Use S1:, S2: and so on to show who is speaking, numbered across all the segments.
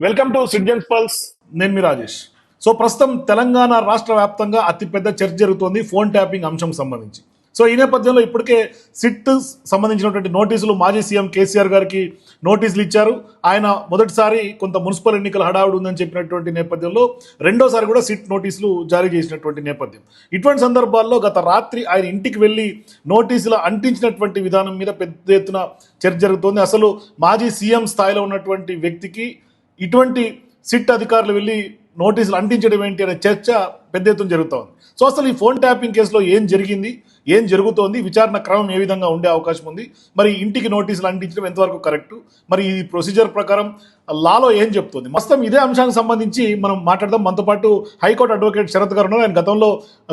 S1: Welcome to citizens pulse. నేను మీ Rajesh. So ప్రస్తుతం తెలంగాణ రాష్ట్ర వ్యాప్తంగా అతిపెద్ద చర్చ జరుగుతోంది ఫోన్ ట్యాపింగ్ అంశం సంబంధించి. సో ఈ నేపథ్యంలో ఇప్పటికే సిట్ సంబంధించినటువంటి నోటీసులు మాజీ సీఎం కేసీఆర్ గారికి నోటీసులు ఇచ్చారు. ఆయన మొదటిసారి కొంత మున్సిపల్ ఎన్నికల హడావుడి ఉందని చెప్పినటువంటి నేపథ్యంలో రెండోసారి కూడా సిట్ నోటీసులు జారీ చేసినటువంటి నేపథ్యం. ఇటువంటి సందర్భాల్లో గత రాత్రి ఆయన ఇంటికి వెళ్ళి నోటీసులు అంటించినటువంటి విధానం మీద పెద్ద ఎత్తున చర్చ జరుగుతోంది. అసలు మాజీ సీఎం స్థాయిలో ఉన్నటువంటి వ్యక్తికి ఇటువంటి సిట్ అధికారులు వెళ్ళి నోటీసులు అంటించడం ఏంటి అనే చర్చ పెద్ద ఎత్తున జరుగుతూ ఉంది. సో అసలు ఈ ఫోన్ ట్యాపింగ్ కేసులో ఏం జరిగింది, ఏం జరుగుతోంది, విచారణ క్రమం ఏ విధంగా ఉండే అవకాశం ఉంది, మరి ఇంటికి నోటీసులు అంటించడం ఎంతవరకు కరెక్టు, మరి ఈ ప్రొసీజర్ ప్రకారం లాలో ఏం చెప్తుంది, మొత్తం ఇదే అంశానికి సంబంధించి మనం మాట్లాడదాం. మనతో పాటు హైకోర్టు అడ్వకేట్ శరత్ గారు ఉన్నారు. ఆయన గతంలో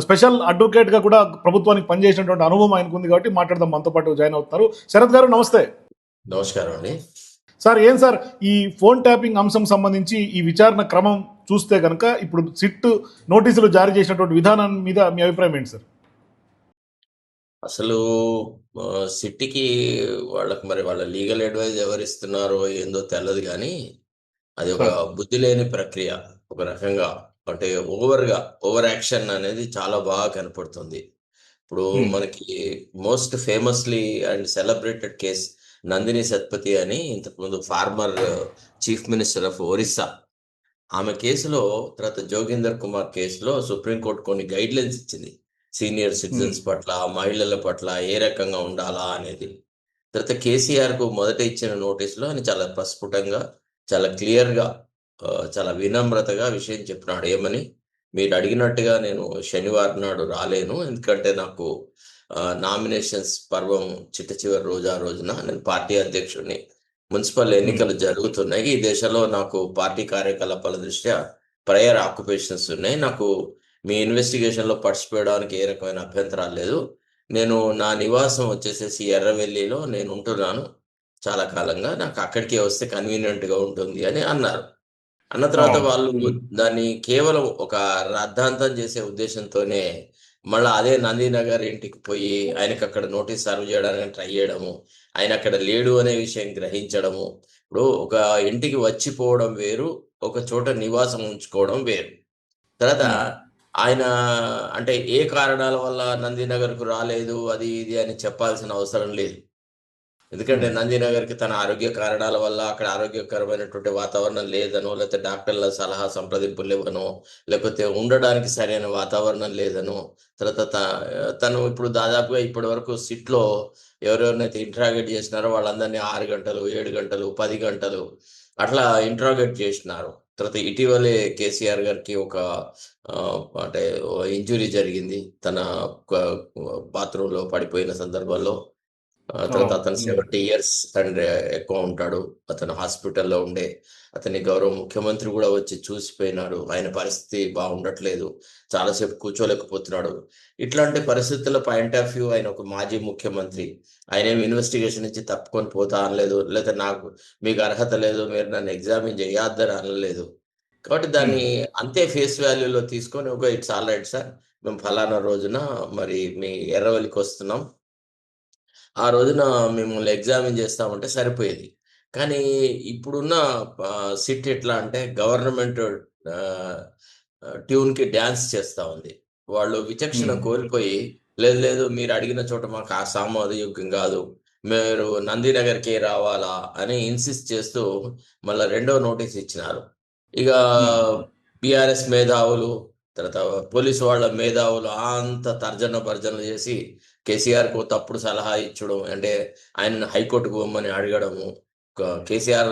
S1: స్పెషల్ అడ్వకేట్గా కూడా ప్రభుత్వానికి పనిచేసినటువంటి అనుభవం ఆయనకు ఉంది కాబట్టి మాట్లాడదాం. మనతో పాటు జాయిన్ అవుతున్నారు. శరత్ గారు నమస్తే.
S2: నమస్కారం అండి.
S1: సార్, ఏం సార్ ఈ ఫోన్ ట్యాపింగ్ అంశం సంబంధించి ఈ విచారణ క్రమం చూస్తే కనుక ఇప్పుడు సిట్ నోటీసులు జారీ చేసినటువంటి విధానం మీద మీ అభిప్రాయం ఏంటి సార్?
S2: అసలు సిట్టికి వాళ్ళకి మరి వాళ్ళ లీగల్ అడ్వైజ్ ఎవరు ఇస్తున్నారో ఏందో తెలియదు, కానీ అది ఒక బుద్ధి లేని ప్రక్రియ. ఒక రకంగా అంటే ఓవర్ యాక్షన్ అనేది చాలా బాగా కనపడుతుంది. ఇప్పుడు మనకి most famously and celebrated case Nandini Satpathy అని, ఇంతకుముందు former chief minister of Orissa, ఆమె కేసులో, తర్వాత జోగేందర్ కుమార్ కేసులో సుప్రీంకోర్టు కొన్ని గైడ్ లైన్స్ ఇచ్చింది సీనియర్ సిటిజన్స్ పట్ల, మహిళల పట్ల ఏ రకంగా ఉండాలా అనేది. తర్వాత కేసీఆర్కు మొదట ఇచ్చిన నోటీసులో ఆయన చాలా ప్రస్ఫుటంగా, చాలా క్లియర్గా, చాలా వినమ్రతగా విషయం చెప్పినాడు. ఏమని, మీరు అడిగినట్టుగా నేను శనివారం నాడు రాలేను, ఎందుకంటే నాకు నామినేషన్స్ పర్వం చిట్ట చివరి రోజున నేను పార్టీ అధ్యక్షుడిని, మున్సిపల్ ఎన్నికలు జరుగుతున్నాయి, ఈ దేశంలో నాకు పార్టీ కార్యకలాపాల దృష్ట్యా ప్రయర్ ఆక్యుపేషన్స్ ఉన్నాయి, నాకు మీ ఇన్వెస్టిగేషన్లో పార్టిసిపేట్ అవడానికి ఏ రకమైన అభ్యంతరాలు లేదు, నేను నా నివాసం వచ్చేసేసి ఎర్రవెల్లిలో నేను ఉంటున్నాను చాలా కాలంగా, నాకు అక్కడికే వస్తే కన్వీనియంట్గా ఉంటుంది అని అన్నారు. అన్న తర్వాత వాళ్ళు దాన్ని కేవలం ఒక రాద్ధాంతం చేసే ఉద్దేశంతోనే మళ్ళీ అదే నందినగర్ ఇంటికి పోయి ఆయనకు అక్కడ నోటీస్ సర్వ్ చేయడానికి ట్రై చేయడము, ఆయన అక్కడ లేడు అనే విషయం గ్రహించడము. ఇప్పుడు ఒక ఇంటికి వచ్చిపోవడం వేరు, ఒక చోట నివాసం ఉంచుకోవడం వేరు. తర్వాత ఆయన అంటే ఏ కారణాల వల్ల నందినగర్కు రాలేదు అది ఇది అని చెప్పాల్సిన అవసరం లేదు. ఎందుకంటే నందినగర్కి తన ఆరోగ్య కారణాల వల్ల అక్కడ ఆరోగ్యకరమైనటువంటి వాతావరణం లేదనో, లేకపోతే డాక్టర్ల సలహా సంప్రదింపులు ఇవ్వనో, లేకపోతే ఉండడానికి సరైన వాతావరణం లేదనో, తర్వాత తను ఇప్పుడు దాదాపుగా ఇప్పటి వరకు సిట్లో ఎవరెవరినైతే ఇంట్రాగేట్ చేసినారో వాళ్ళందరినీ 6 గంటలు, 7 గంటలు, 10 గంటలు అట్లా ఇంట్రాగేట్ చేసినారు. తర్వాత ఇటీవలే కేసీఆర్ గారికి ఒక అంటే ఇంజురీ జరిగింది, తన బాత్రూంలో పడిపోయిన సందర్భంలో. తర్వాత అతను 70 years అండ్ ఎక్కువ ఉంటాడు, అతను హాస్పిటల్లో ఉండే, అతని గౌరవ ముఖ్యమంత్రి కూడా వచ్చి చూసిపోయినాడు, ఆయన పరిస్థితి బాగుండట్లేదు, చాలాసేపు కూర్చోలేకపోతున్నాడు. ఇట్లాంటి పరిస్థితుల పాయింట్ ఆఫ్ వ్యూ, ఆయన ఒక మాజీ ముఖ్యమంత్రి, ఆయన ఏమి ఇన్వెస్టిగేషన్ ఇచ్చి తప్పుకొని పోతా అనలేదు, లేదా నాకు మీకు అర్హత లేదు మీరు నన్ను ఎగ్జామిన్ చేయొద్దని అనలేదు. కాబట్టి దాన్ని అంతే ఫేస్ వాల్యూలో తీసుకొని ఒక ఇట్స్ ఆల్ రైట్ సార్, మేము ఫలానా రోజున మరి మీ ఎర్రవల్లికి వస్తున్నాం, ఆ రోజున మిమ్మల్ని ఎగ్జామిన్ చేస్తామంటే సరిపోయేది. కానీ ఇప్పుడున్న సిట్ ఎట్లా అంటే గవర్నమెంట్ ట్యూన్‌కి డాన్స్ చేస్తా ఉంది. వాళ్ళు విచక్షణ కోల్పోయి, లేదు లేదు మీరు అడిగిన చోట మాకు ఆ సామాజికం కాదు, మీరు నందినగర్‌కే రావాలా అని ఇన్సిస్ట్ చేస్తూ మళ్ళా రెండో నోటీస్ ఇచ్చినారు. ఇక బీఆర్ఎస్ మేధావులు, తర్వాత పోలీసు వాళ్ళ మేధావులు అంత తర్జన భర్జనలు చేసి కేసీఆర్‌కు తప్పుడు సలహా ఇచ్చడం, అంటే ఆయనను హైకోర్టుకు పొమ్మని అడగడము. కేసీఆర్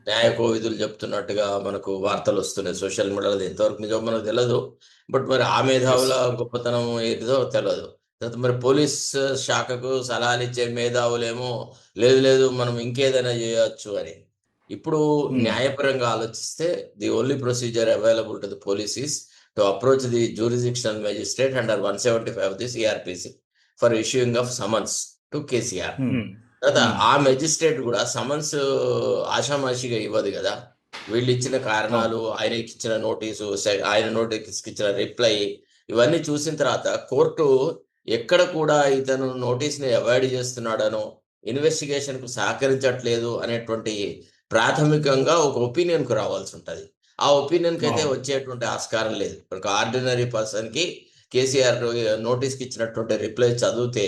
S2: న్యాయ కోవిదులు చెప్తున్నట్టుగా మనకు వార్తలు వస్తున్నాయి సోషల్ మీడియాలో, ఎంతవరకు నిజమో మనకు తెలియదు. బట్ మరి ఆ మేధావుల గొప్పతనం ఏదో తెలియదు. తర్వాత మరి పోలీస్ శాఖకు సలహాలు ఇచ్చే మేధావులేమో లేదు లేదు మనం ఇంకేదైనా చేయొచ్చు అని. ఇప్పుడు న్యాయపరంగా ఆలోచిస్తే the only procedure available to the police is to approach the jurisdictional magistrate under 175 of the CRPC for issuing of summons to KCR. తర్వాత ఆ మెజిస్ట్రేట్ కూడా సమన్స్ ఆషామాషిగా ఇవ్వదు కదా, వీళ్ళు ఇచ్చిన కారణాలు, ఆయనకి ఇచ్చిన నోటీసు, ఆయన నోటీస్కి ఇచ్చిన రిప్లై, ఇవన్నీ చూసిన తర్వాత కోర్టు ఎక్కడ కూడా ఇతను నోటీస్ని అవాయిడ్ చేస్తున్నాడనో, ఇన్వెస్టిగేషన్కు సహకరించట్లేదు అనేటువంటి ప్రాథమికంగా ఒక ఒపీనియన్కు రావాల్సి ఉంటుంది. ఆ ఒపీనియన్కి అయితే
S1: అవును.
S2: వచ్చేటువంటి ఆస్కారం లేదు. ఒక ఆర్డినరీ పర్సన్కి కేసీఆర్ నోటీస్కి ఇచ్చినటువంటి రిప్లై చదివితే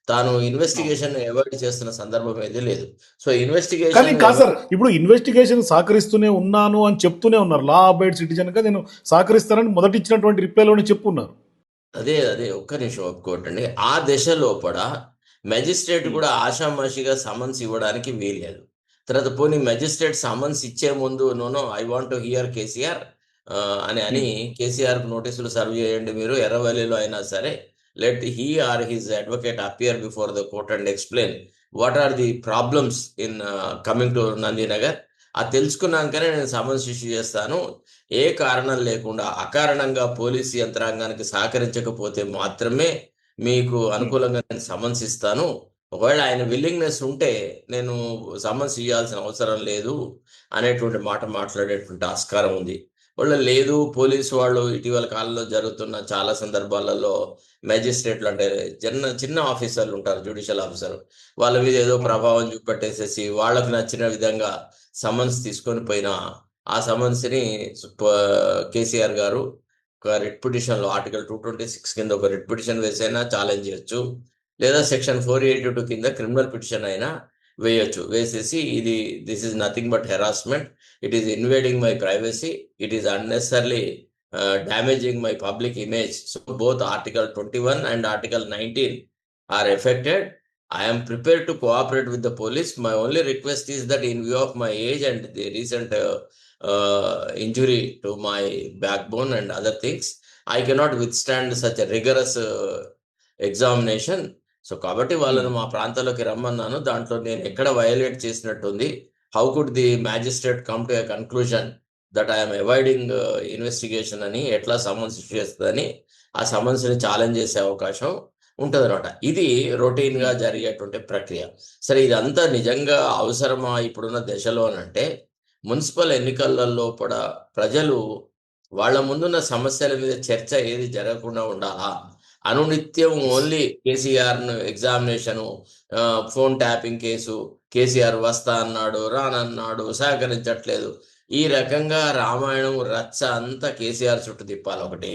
S2: తాను
S1: అవును.
S2: ఇన్వెస్టిగేషన్ అవాయిడ్ చేస్తున్న సందర్భం అయితే లేదు. సో
S1: కానీ
S2: ఇన్వెస్టిగేషన్
S1: కాదు సార్, ఇప్పుడు ఇన్వెస్టిగేషన్ సహకరిస్తూనే ఉన్నాను అని చెప్తూనే ఉన్నారు. లా అబైడ్ సిటిజన్ గా నేను సహకరిస్తానని మొదటి ఇచ్చినటువంటి రిప్లైలోనే చెప్పున్నారు.
S2: అదే ఒక్క నిమిషం ఒప్పుకోటండి. ఆ దశ లోపల మెజిస్ట్రేట్ కూడా ఆషామాషిగా సమన్స్ ఇవ్వడానికి వీల్లేదు. తర్వాత పోనీ మెజిస్ట్రేట్ సమన్స్ ఇచ్చే ముందు no I want to hear KCR అని కేసీఆర్ నోటీసులు సర్వ్ చేయండి మీరు ఎర్రవల్లిలో అయినా సరే. Let he or his advocate appear before the court and explain what are the problems in coming to Nandinagar. అది తెలుసుకున్నాకనే నేను సమన్స్ ఇష్యూ చేస్తాను. ఏ కారణం లేకుండా అకారణంగా పోలీసు యంత్రాంగానికి సహకరించకపోతే మాత్రమే మీకు అనుకూలంగా నేను సమన్స్ ఇస్తాను. ఒకవేళ ఆయన విల్లింగ్నెస్ ఉంటే నేను సమన్స్ ఇవ్వాల్సిన అవసరం లేదు అనేటువంటి మాట మాట్లాడేటువంటి ఆస్కారం ఉంది. వాళ్ళు లేదు, పోలీసు వాళ్ళు ఇటీవల కాలంలో జరుగుతున్న చాలా సందర్భాలలో మేజిస్ట్రేట్లు అంటే చిన్న ఆఫీసర్లు ఉంటారు, జ్యుడిషియల్ ఆఫీసర్, వాళ్ళ మీద ఏదో ప్రభావం చూపెట్టేసేసి వాళ్ళకు నచ్చిన విధంగా సమన్స్ తీసుకొని పోయిన ఆ సమన్స్ని కేసీఆర్ గారు ఒక రిట్ పిటిషన్లో ఆర్టికల్ 226 కింద ఒక రిట్ పిటిషన్ వేసైనా ఛాలెంజ్ చేయొచ్చు, లేదా సెక్షన్ 482 కింద క్రిమినల్ పిటిషన్ అయినా వేయొచ్చు. వేసేసి this is nothing but harassment, it is invading my privacy, it is unnecessarily damaging my public image. So both article 21 and article 19 are affected. I am prepared to cooperate with the police. My only request is that in view of my age and the recent injury to my backbone and other things, I cannot withstand such a rigorous examination. So కాబట్టి వాళ్ళను మా ప్రాంతాల్లోకి రమ్మన్నాను. దాంట్లో నేను ఎక్కడ violate చేసినట్టుంది. How could the magistrate come to a conclusion that I'm avoiding investigation అని ఎట్లా సమన్స్ ఇష్యూ చేస్తుందని ఆ సమన్స్ని ఛాలెంజ్ చేసే అవకాశం ఉంటుందన్నమాట. ఇది రొటీన్గా జరిగేటువంటి ప్రక్రియ. సరే, ఇదంతా నిజంగా అవసరమా ఇప్పుడున్న దశలోనంటే, మున్సిపల్ ఎన్నికలలో కూడా ప్రజలు వాళ్ళ ముందున్న సమస్యల మీద చర్చ ఏది జరగకుండా ఉండాలా, అనునిత్యం only KCR examination, phone tapping case, KCR వస్తా అన్నాడు, రానన్నాడు, సహకరించట్లేదు, ఈ రకంగా రామాయణం రచ్చ అంతా కేసీఆర్ చుట్టూ తిప్పాలి ఒకటి.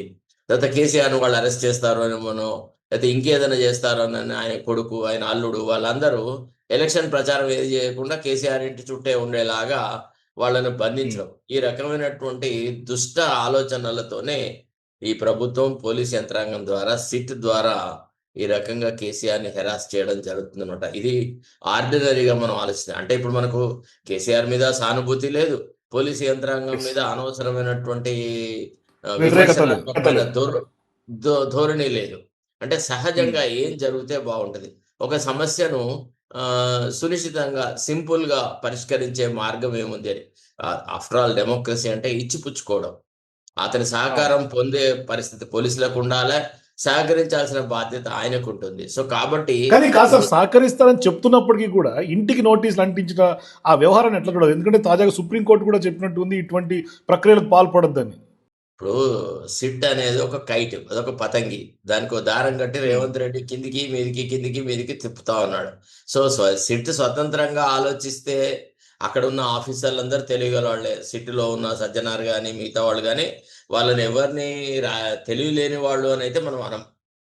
S2: తర్వాత కేసీఆర్ను వాళ్ళు అరెస్ట్ చేస్తారు అని మనం, లేకపోతే ఇంకేదైనా చేస్తారు అని ఆయన కొడుకు, ఆయన అల్లుడు, వాళ్ళందరూ ఎలక్షన్ ప్రచారం ఏది చేయకుండా కేసీఆర్ ఇంటి చుట్టే ఉండేలాగా వాళ్ళను బంధించడం, ఈ రకమైనటువంటి దుష్ట ఆలోచనలతోనే ఈ ప్రభుత్వం పోలీస్ యంత్రాంగం ద్వారా సిట్ ద్వారా ఈ రకంగా కేసీఆర్ని హెరాస్ చేయడం జరుగుతుందన్నమాట. ఇది ఆర్డినరీగా మనం ఆలోచిస్తాం. అంటే ఇప్పుడు మనకు కేసీఆర్ మీద సానుభూతి లేదు, పోలీసు యంత్రాంగం మీద అనవసరమైనటువంటి
S1: వ్యతిరేకత లేదు.
S2: విమర్శనాత్మకమైన ధోరణి లేదు. అంటే సహజంగా ఏం జరిగితే బాగుంటది. ఒక సమస్యను సునిశ్చితంగా సింపుల్ గా పరిష్కరించే మార్గం ఏముంది అని. ఆఫ్టర్ ఆల్ డెమోక్రసీ అంటే ఇచ్చిపుచ్చుకోవడం. అతని సహకారం పొందే పరిస్థితి పోలీసులకు ఉండాలి, సహకరించాల్సిన బాధ్యత ఆయనకు ఉంటుంది. సో కాబట్టి
S1: కానీ కాదు సార్, సహకరిస్తారని చెప్తున్నప్పటికీ కూడా ఇంటికి నోటీసులు అంటించిన ఆ వ్యవహారాన్ని ఎట్లా చూడాలి? ఎందుకంటే తాజాగా సుప్రీంకోర్టు కూడా చెప్పినట్టుంది ఇటువంటి ప్రక్రియలకు పాల్పడొద్దని.
S2: ఇప్పుడు సిట్ అనేది ఒక కైట్, అదొక పతంగి, దానికి ఒక దారం కట్టి రేవంత్ రెడ్డి కిందికి మీదికి కిందికి మీదికి తిప్పుతా ఉన్నాడు. సో సిట్ స్వతంత్రంగా ఆలోచిస్తే అక్కడ ఉన్న ఆఫీసర్లందరూ తెలియగల వాళ్ళే. సిట్లో ఉన్న సజ్జనార్ కానీ మిగతా వాళ్ళు కానీ వాళ్ళని ఎవరిని తెలియలేని వాళ్ళు అని అయితే మనం అనం.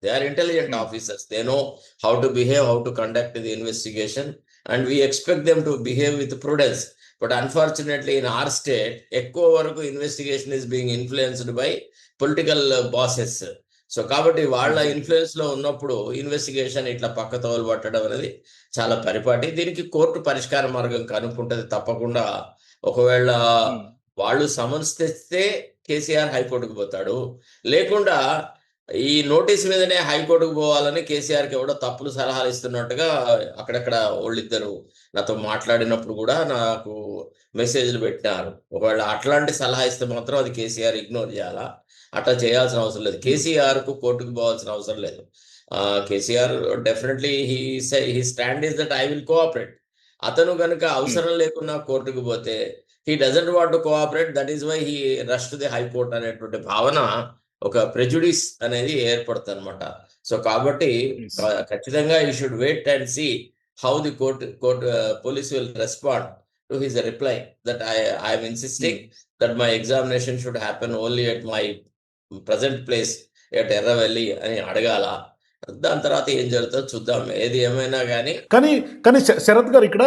S2: They are intelligent officers, they know how to behave, how to conduct the investigation, and we expect them to behave with prudence. But unfortunately in our state ఎక్కువ వరకు investigation is being influenced by political bosses. So కాబట్టి వాళ్ళ influence లో ఉన్నప్పుడు investigation ఇట్లా పక్కతోలు పట్టడం అనేది చాలా పరిపాటి. దీనికి కోర్టు పరిష్కార మార్గం కనుక్కుంటది తప్పకుండా. ఒకవేళ వాళ్ళు సమన్స్ తెస్తే కేసీఆర్ హైకోర్టుకు పోతాడు, లేకుండా ఈ నోటీస్ మీదనే హైకోర్టుకు పోవాలని కేసీఆర్కి ఎవడో తప్పులు సలహాలు ఇస్తున్నట్టుగా అక్కడక్కడ వాళ్ళిద్దరు నాతో మాట్లాడినప్పుడు కూడా నాకు మెసేజ్లు పెట్టినారు. ఒకవేళ అట్లాంటి సలహా ఇస్తే మాత్రం అది కేసీఆర్ ఇగ్నోర్ చేయాలా, అట్లా చేయాల్సిన అవసరం లేదు. కేసీఆర్ కు కోర్టుకు పోవాల్సిన అవసరం లేదు. KCR definitely he stand is that I will cooperate. అతను కనుక అవసరం లేకున్నా కోర్టుకు పోతే he doesn't want to cooperate, that is why he rush to the high court అనేటువంటి భావన, ఒక ప్రెజుడిస్ అనేది ఏర్పడుతుంది అనమాట. సో కాబట్టి ఖచ్చితంగా you should wait and see how the court police will respond to his reply that I am insisting that my examination should happen only at my present place at Erravelli అని అడగాల. దాని తర్వాత ఏం జరుగుతుందో చూద్దాం. ఏది ఏమైనా కానీ
S1: కానీ కానీ శరత్ గారు, ఇక్కడ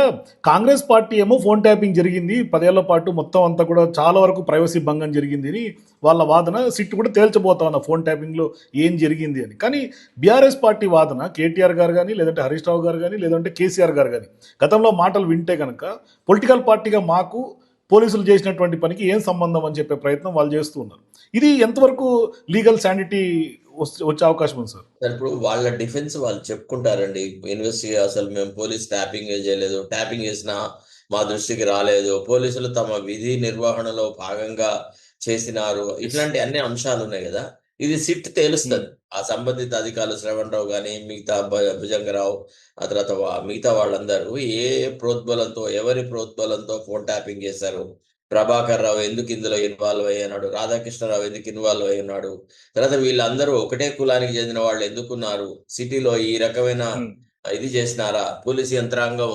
S1: కాంగ్రెస్ పార్టీ ఏమో ఫోన్ ట్యాపింగ్ జరిగింది 10 ఏళ్ల పాటు, మొత్తం అంతా కూడా చాలా వరకు ప్రైవసీ భంగం జరిగింది అని వాళ్ళ వాదన. సిట్ కూడా తేల్చబోతా ఉన్న ఫోన్ ట్యాపింగ్లో ఏం జరిగింది అని. కానీ బీఆర్ఎస్ పార్టీ వాదన, కేటీఆర్ గారు కానీ, లేదంటే హరీష్ రావు గారు కానీ, లేదంటే కేసీఆర్ గారు కానీ గతంలో మాటలు వింటే కనుక పొలిటికల్ పార్టీగా మాకు పోలీసులు చేసినటువంటి పనికి ఏం సంబంధం అని చెప్పే ప్రయత్నం వాళ్ళు చేస్తూ ఉన్నారు. ఇది ఎంతవరకు లీగల్ శానిటీ వచ్చే అవకాశం ఉంది సార్?
S2: ఇప్పుడు వాళ్ళ డిఫెన్స్ వాళ్ళు చెప్పుకుంటారండి. అసలు మేము పోలీస్ ట్యాపింగ్ చేయలేదు, ట్యాపింగ్ చేసినా మా దృష్టికి రాలేదు, పోలీసులు తమ విధి నిర్వహణలో భాగంగా చేసినారు, ఇట్లాంటి అన్ని అంశాలు ఉన్నాయి కదా. ఇది సిట్ తేలుస్తుంది. ఆ సంబంధిత అధికారులు శ్రవణ్ రావు కానీ, మిగతా భుజంగరావు, ఆ తర్వాత మిగతా వాళ్ళందరూ ఏ ప్రోద్బలంతో, ఎవరి ప్రోద్బలంతో ఫోన్ ట్యాపింగ్ చేశారు, ప్రభాకర్ రావు ఎందుకు ఇందులో ఇన్వాల్వ్ అయ్యాడు, రాధాకృష్ణరావు ఎందుకు ఇన్వాల్వ్ అయి ఉన్నాడు, తర్వాత వీళ్ళందరూ ఒకటే కులానికి చెందిన వాళ్ళు ఎందుకున్నారు, సిటీలో ఈ రకమైన ఇది చేసినారా, పోలీసు యంత్రాంగం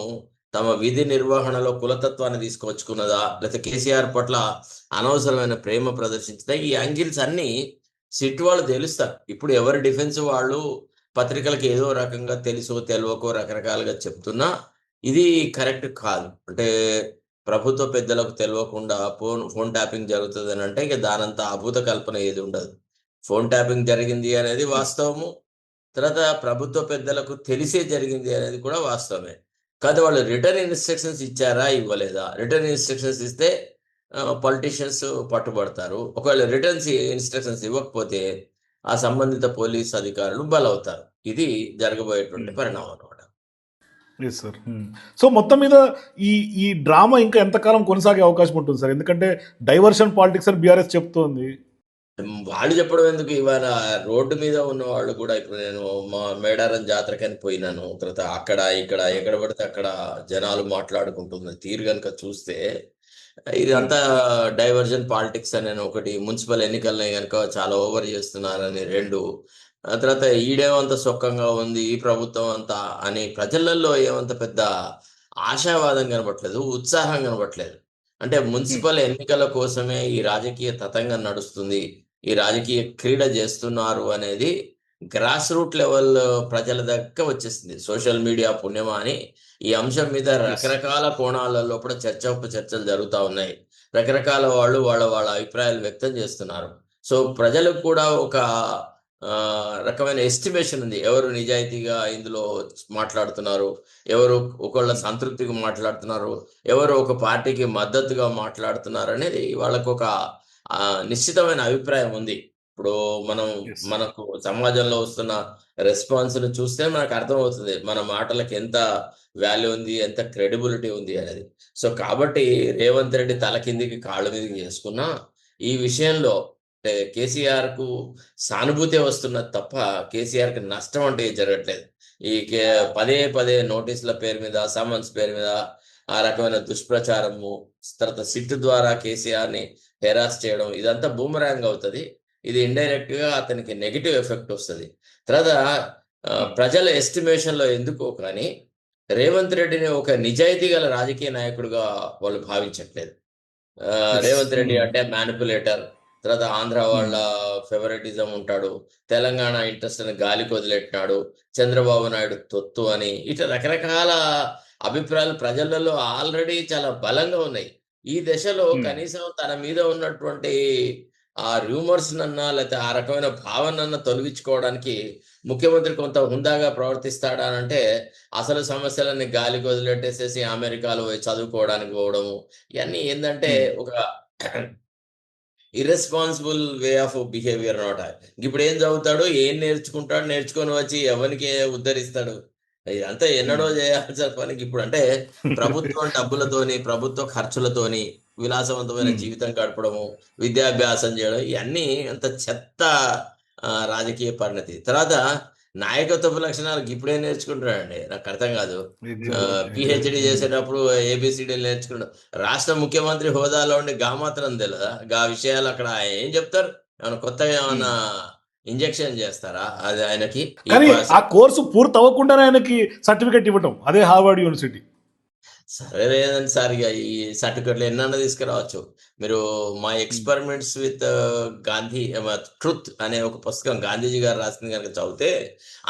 S2: తమ విధి నిర్వహణలో కులతత్వాన్ని తీసుకొచ్చుకున్నదా, లేకపోతే కేసీఆర్ పట్ల అనవసరమైన ప్రేమ ప్రదర్శించిందా, ఈ యాంగిల్స్ అన్ని సిట్ వాళ్ళు తెలుస్తారు. ఇప్పుడు ఎవరి డిఫెన్స్ వాళ్ళు పత్రికలకు ఏదో రకంగా తెలుసో తెలియకో రకరకాలుగా చెప్తున్నా ఇది కరెక్ట్ కాదు. అంటే ప్రభుత్వ పెద్దలకు తెలియకుండా ఫోన్ ట్యాపింగ్ జరుగుతుంది అని అంటే ఇక దానంతా అభూత కల్పన ఏది ఉండదు. ఫోన్ ట్యాపింగ్ జరిగింది అనేది వాస్తవము, తర్వాత ప్రభుత్వ పెద్దలకు తెలిసే జరిగింది అనేది కూడా వాస్తవమే. కాదు వాళ్ళు రిటర్న్ ఇన్స్ట్రక్షన్స్ ఇచ్చారా, ఇవ్వలేదా? రిటర్న్ ఇన్స్ట్రక్షన్స్ ఇస్తే పొలిటీషియన్స్ పట్టుబడతారు. ఒకవేళ రిటర్న్స్ ఇన్స్ట్రక్షన్స్ ఇవ్వకపోతే ఆ సంబంధిత పోలీస్ అధికారులు బలవుతారు. ఇది జరగబోయేటువంటి పరిణామం అనమాట.
S1: Yes sir. సో మొత్తం మీద ఈ డ్రామా ఇంకా ఎంతకాలం కొనసాగే అవకాశం ఉంటుంది సార్? ఎందుకంటే డైవర్షన్ పాలిటిక్స్ అని బీఆర్ఎస్ చెప్తోంది.
S2: వాళ్ళు చెప్పడం ఎందుకు, ఇవాళ రోడ్డు మీద ఉన్న వాళ్ళు కూడా, ఇప్పుడు నేను మా మేడారం జాతరకని పోయినాను, తర్వాత అక్కడ ఇక్కడ ఎక్కడ పడితే అక్కడ జనాలు మాట్లాడుకుంటున్న తీరు కనుక చూస్తే ఇదంతా డైవర్జన్ పాలిటిక్స్ అని ఒకటి, మున్సిపల్ ఎన్నికలని కనుక చాలా ఓవర్ చేస్తున్నారని రెండు, తర్వాత ఈడేమంత సొక్కంగా ఉంది ఈ ప్రభుత్వం అంతా అని ప్రజలలో ఏమంత పెద్ద ఆశావాదం కనబట్లేదు, ఉత్సాహం కనబట్లేదు. అంటే మున్సిపల్ ఎన్నికల కోసమే ఈ రాజకీయ తతంగం నడుస్తుంది, ఈ రాజకీయ క్రీడ చేస్తున్నారు అనేది గ్రాస్ రూట్ లెవెల్ ప్రజల దగ్గర వచ్చేసింది. సోషల్ మీడియా పుణ్యమా అని ఈ అంశం మీద రకరకాల కోణాలలో కూడా చర్చలు జరుగుతూ ఉన్నాయి. రకరకాల వాళ్ళు వాళ్ళ అభిప్రాయాలు వ్యక్తం చేస్తున్నారు. సో ప్రజలకు కూడా ఒక రకమైన ఎస్టిమేషన్ ఉంది, ఎవరు నిజాయితీగా ఇందులో మాట్లాడుతున్నారు, ఎవరు ఒకళ్ళ సంతృప్తికి మాట్లాడుతున్నారు, ఎవరు ఒక పార్టీకి మద్దతుగా మాట్లాడుతున్నారు అనేది వాళ్ళకు ఒక నిశ్చితమైన అభిప్రాయం ఉంది. ఇప్పుడు మనకు సమాజంలో వస్తున్న రెస్పాన్స్ను చూస్తే మనకు అర్థమవుతుంది మన మాటలకు ఎంత వాల్యూ ఉంది, ఎంత క్రెడిబిలిటీ ఉంది అనేది. సో కాబట్టి రేవంత్ రెడ్డి తల కిందికి కాళ్ళ మీదకి చేసుకున్నా ఈ విషయంలో కేసీఆర్ కు సానుభూతి వస్తున్నది తప్ప కేసీఆర్ కి నష్టం అంటే జరగట్లేదు. ఈ పదే నోటీసుల పేరు మీద, సమన్స్ పేరు మీద ఆ రకమైన దుష్ప్రచారము, తర్వాత సిట్ ద్వారా కేసీఆర్ ని హెరాస్ చేయడం, ఇదంతా బూమరాంగ్ అవుతుంది. ఇది ఇండైరెక్ట్ గా అతనికి నెగిటివ్ ఎఫెక్ట్ వస్తుంది. తర్వాత ప్రజల ఎస్టిమేషన్ లో ఎందుకో కానీ రేవంత్ రెడ్డిని ఒక నిజాయితీ గల రాజకీయ నాయకుడిగా వాళ్ళు భావించట్లేదు. రేవంత్ రెడ్డి అంటే మ్యానిపులేటర్, తర్వాత ఆంధ్ర వాళ్ళ ఫేవరెటిజం ఉంటాడు, తెలంగాణ ఇంట్రెస్ట్ అని గాలికి వదిలేట్టినాడు, చంద్రబాబు నాయుడు తొత్తు అని, ఇట్లా రకరకాల అభిప్రాయాలు ప్రజలలో ఆల్రెడీ చాలా బలంగా ఉన్నాయి. ఈ దశలో కనీసం తన మీద ఉన్నటువంటి ఆ రూమర్స్ నన్నా లేకపోతే ఆ రకమైన భావనన్న తొలగించుకోవడానికి ముఖ్యమంత్రి కొంత హుందాగా ప్రవర్తిస్తాడా అంటే అసలు సమస్యలన్నీ గాలికి వదిలేట్టేసేసి అమెరికాలో పోయి చదువుకోవడానికి పోవడము, ఇవన్నీ ఏంటంటే ఒక ఇర్రెస్పాన్సిబుల్ వే ఆఫ్ బిహేవియర్ అనమాట. ఇప్పుడు ఏం చదువుతాడు, ఏం నేర్చుకుంటాడు, నేర్చుకొని వచ్చి ఎవరికి ఉద్ధరిస్తాడు, ఇదంతా ఎన్నడో చేయాల్సిన పనికి. ఇప్పుడు అంటే ప్రభుత్వం డబ్బులతోని, ప్రభుత్వ ఖర్చులతోని విలాసవంతమైన జీవితం గడపడము, విద్యాభ్యాసం చేయడం, ఇవన్నీ అంత చెత్త రాజకీయ పరిణతి. తర్వాత నాయకత్వ లక్షణాలు ఇప్పుడే నేర్చుకుంటున్నాడండి, నాకు అర్థం కాదు. పిహెచ్డి చేసేటప్పుడు ఏబిసిడీలు నేర్చుకున్నాడు, రాష్ట్ర ముఖ్యమంత్రి హోదాలో ఉండి గా మాత్రం తెలియదా? గా విషయాలు అక్కడ ఏం చెప్తారు? ఏమైనా కొత్తగా ఏమన్నా ఇంజెక్షన్ చేస్తారా అది ఆయనకి?
S1: కానీ ఆ కోర్సు పూర్తి అవ్వకుండానే ఆయనకి సర్టిఫికెట్ ఇవ్వటం, అదే హార్వర్డ్ యూనివర్సిటీ.
S2: సరే లేదండి సార్, ఇక ఈ సర్టిఫికెట్లు ఎన్నన్నా తీసుకురావచ్చు. మీరు my experiments with Gandhi truth అనే ఒక పుస్తకం గాంధీజీ గారు రాసింది కనుక చదివితే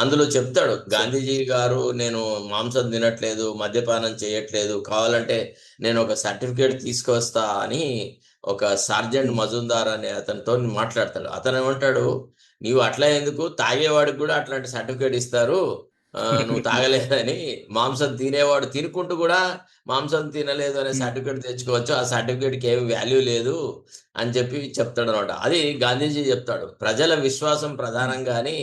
S2: అందులో చెప్తాడు, గాంధీజీ గారు నేను మాంసం తినట్లేదు, మద్యపానం చేయట్లేదు, కావాలంటే నేను ఒక సర్టిఫికేట్ తీసుకొస్తా అని ఒక సార్జెంట్ మజుందార్ అనే అతనితో మాట్లాడతాడు. అతను ఏమంటాడు, నీవు అట్లా ఎందుకు, తాగేవాడికి కూడా అట్లాంటి సర్టిఫికేట్ ఇస్తారు, నువ్వు తాగలేదని. మాంసం తినేవాడు తినుకుంటూ కూడా మాంసం తినలేదు అనే సర్టిఫికేట్ తెచ్చుకోవచ్చు, ఆ సర్టిఫికేట్కి ఏమి వాల్యూ లేదు అని చెప్పి చెప్తాడు అనమాట. అది గాంధీజీ చెప్తాడు, ప్రజల విశ్వాసం ప్రధానం కానీ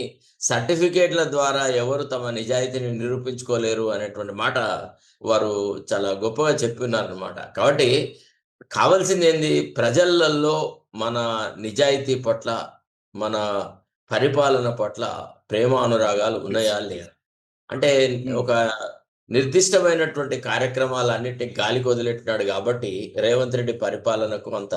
S2: సర్టిఫికేట్ల ద్వారా ఎవరు తమ నిజాయితీని నిరూపించుకోలేరు అనేటువంటి మాట వారు చాలా గొప్పగా చెప్పినారు అనమాట. కాబట్టి కావాల్సింది ఏంది, ప్రజలలో మన నిజాయితీ పట్ల, మన పరిపాలన పట్ల ప్రేమ అనురాగాలు ఉన్నాయా లేదా? అంటే ఒక నిర్దిష్టమైనటువంటి కార్యక్రమాలన్నిటిని గాలికి వదిలేట్టున్నాడు కాబట్టి రేవంత్ రెడ్డి పరిపాలనకు అంత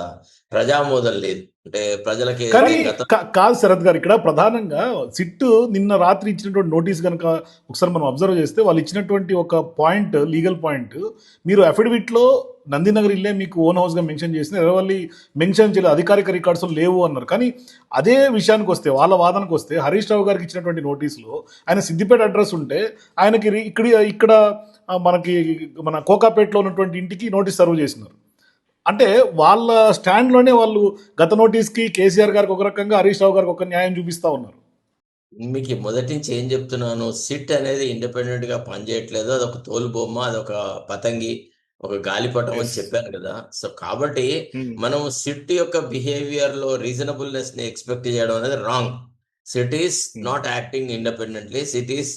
S2: ప్రజామోదం లేదు. అంటే ప్రజలకి
S1: కానీ
S2: గత
S1: కాదు శరత్ గారు, ఇక్కడ ప్రధానంగా సిట్ నిన్న రాత్రి ఇచ్చినటువంటి నోటీస్ కనుక ఒకసారి మనం అబ్జర్వ్ చేస్తే వాళ్ళు ఇచ్చినటువంటి ఒక పాయింట్, లీగల్ పాయింట్, మీరు అఫిడవిట్లో నందినగర్ ఇల్లే మీకు ఓన్ హౌస్గా మెన్షన్ చేసిన ఎర్రవల్లి మెన్షన్ చేయలేదు, అధికారిక రికార్డ్స్ లేవు అన్నారు. కానీ అదే విషయానికి వస్తే, వాళ్ళ వాదనకు వస్తే, హరీష్ రావు గారికి ఇచ్చినటువంటి నోటీసులో ఆయన సిద్దిపేట అడ్రస్ ఉంటే ఆయనకి ఇక్కడ మనకి మన కోకాపేటలో ఉన్నటువంటి ఇంటికి నోటీస్ సర్వ్ చేసినారు. అంటే వాళ్ళ స్టాండ్లోనే వాళ్ళు గత నోటీస్కి కేసీఆర్ గారికి ఒక రకంగా, హరీష్ రావు గారికి ఒక న్యాయం చూపిస్తా ఉన్నారు.
S2: మీకు మొదటి నుంచి ఏం చెప్తున్నాను, సిట్ అనేది ఇండిపెండెంట్ గా పనిచేయట్లేదు, అదొక తోలుబొమ్మ, అదొక పతంగి, ఒక గాలిపటం అని
S1: Yes.
S2: చెప్పాను కదా. సో కాబట్టి మనం సిట్ యొక్క బిహేవియర్ లో రీజనబుల్నెస్ ని ఎక్స్పెక్ట్ చేయడం అనేది wrong. SIT is not acting independently, SIT is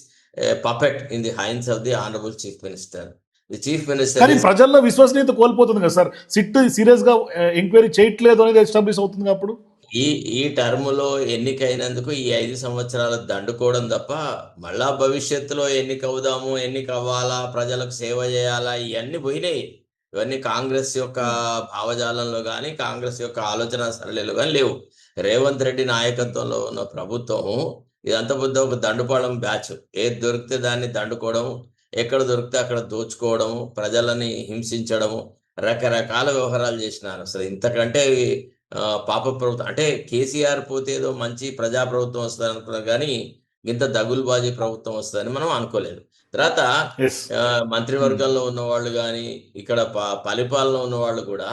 S2: puppet in the hands of the honourable chief minister. The chief minister
S1: కానీ ప్రజల్లో విశ్వసనీయత కోల్పోతుంది కదా సార్, సిట్ సీరియస్ గా ఎంక్వైరీ చేయట్లేదు అనేది ఎస్టాబ్లిష్ అవుతుంది కదా అప్పుడు.
S2: ఈ ఈ టర్ములో ఎన్నికైనందుకు ఈ 5 సంవత్సరాలు దండుకోవడం తప్ప మళ్ళా భవిష్యత్తులో ఎన్నిక అవుదాము, ఎన్నిక అవ్వాలా, ప్రజలకు సేవ చేయాలా, ఇవన్నీ పోయినాయి. ఇవన్నీ కాంగ్రెస్ యొక్క భావజాలంలో కానీ కాంగ్రెస్ యొక్క ఆలోచన సరళిలో కానీ లేవు. రేవంత్ రెడ్డి నాయకత్వంలో ఉన్న ప్రభుత్వం ఇదంతా పెద్ద ఒక దండుపాళెం బ్యాచ్. ఏది దొరికితే దాన్ని దండుకోవడం, ఎక్కడ దొరికితే అక్కడ దోచుకోవడం, ప్రజలని హింసించడము, రకరకాల వ్యవహారాలు చేసినారు. అసలు ఇంతకంటే పాప ప్రభుత్వం అంటే కేసీఆర్ పోతే ఏదో మంచి ప్రజా ప్రభుత్వం వస్తుంది అనుకున్నారు, కానీ ఇంత దగులుబాజీ ప్రభుత్వం వస్తుందని మనం అనుకోలేదు. తర్వాత
S1: Yes.
S2: మంత్రివర్గంలో ఉన్న వాళ్ళు కానీ ఇక్కడ పరిపాలన ఉన్న వాళ్ళు కూడా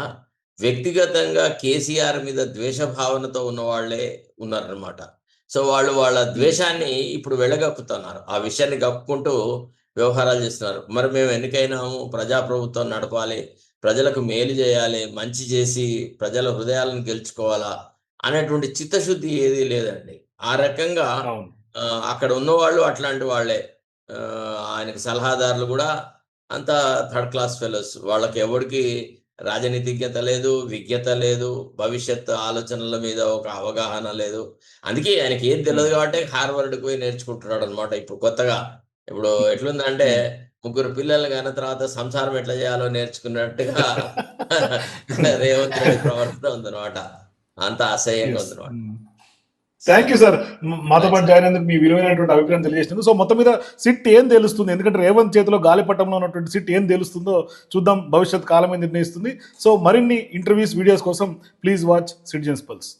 S2: వ్యక్తిగతంగా కేసీఆర్ మీద ద్వేష భావనతో ఉన్న వాళ్ళే ఉన్నారనమాట. సో వాళ్ళు వాళ్ళ ద్వేషాన్ని ఇప్పుడు వెళ్ళగక్కుతున్నారు, ఆ విషయాన్ని కప్పుకుంటూ వ్యవహారాలు చేస్తున్నారు. మరి మేము ఎన్నికైనాము, ప్రజాప్రభుత్వం నడపాలి, ప్రజలకు మేలు చేయాలి, మంచి చేసి ప్రజల హృదయాలను గెలుచుకోవాలా అనేటువంటి చిత్తశుద్ధి ఏదీ లేదండి. ఆ రకంగా
S1: అవును.
S2: అక్కడ ఉన్నవాళ్ళు అట్లాంటి వాళ్ళే. ఆయనకు సలహాదారులు కూడా అంతా థర్డ్ క్లాస్ ఫెలోస్. వాళ్ళకి ఎవరికి రాజనీతిజ్ఞత లేదు, విజ్ఞత లేదు, భవిష్యత్ ఆలోచనల మీద ఒక అవగాహన లేదు. అందుకే ఆయనకి ఏం తెలియదు కాబట్టి హార్వర్డ్కి పోయి నేర్చుకుంటున్నాడు అనమాట. ఇప్పుడు కొత్తగా ఇప్పుడు ఎట్లుందంటే ముగ్గురు పిల్లలు కన్నా తర్వాత సంసారం ఎట్లా చేయాలో నేర్చుకున్నట్టుగా రేవంత్ రెడ్డి ప్రవర్తన ఉందన్నమాట. అంత అసహ్యంగా ఉందన్నమాట.
S1: థ్యాంక్ యూ సార్, మాతో పాటు జాయిన్ అయినందుకు మీ విలువైనటువంటి అభిప్రాయం తెలియజేసినందుకు. సో మొత్తం మీద సిట్ ఏం తెలుస్తుంది, ఎందుకంటే రేవంత్ చేతిలో గాలిపటంలో ఉన్నటువంటి సిట్ ఏం తెలుస్తుందో చూద్దాం, భవిష్యత్ కాలమే నిర్ణయిస్తుంది. సో మరిన్ని ఇంటర్వ్యూస్, వీడియోస్ కోసం ప్లీజ్ వాచ్ సిటిజన్స్ పల్స్.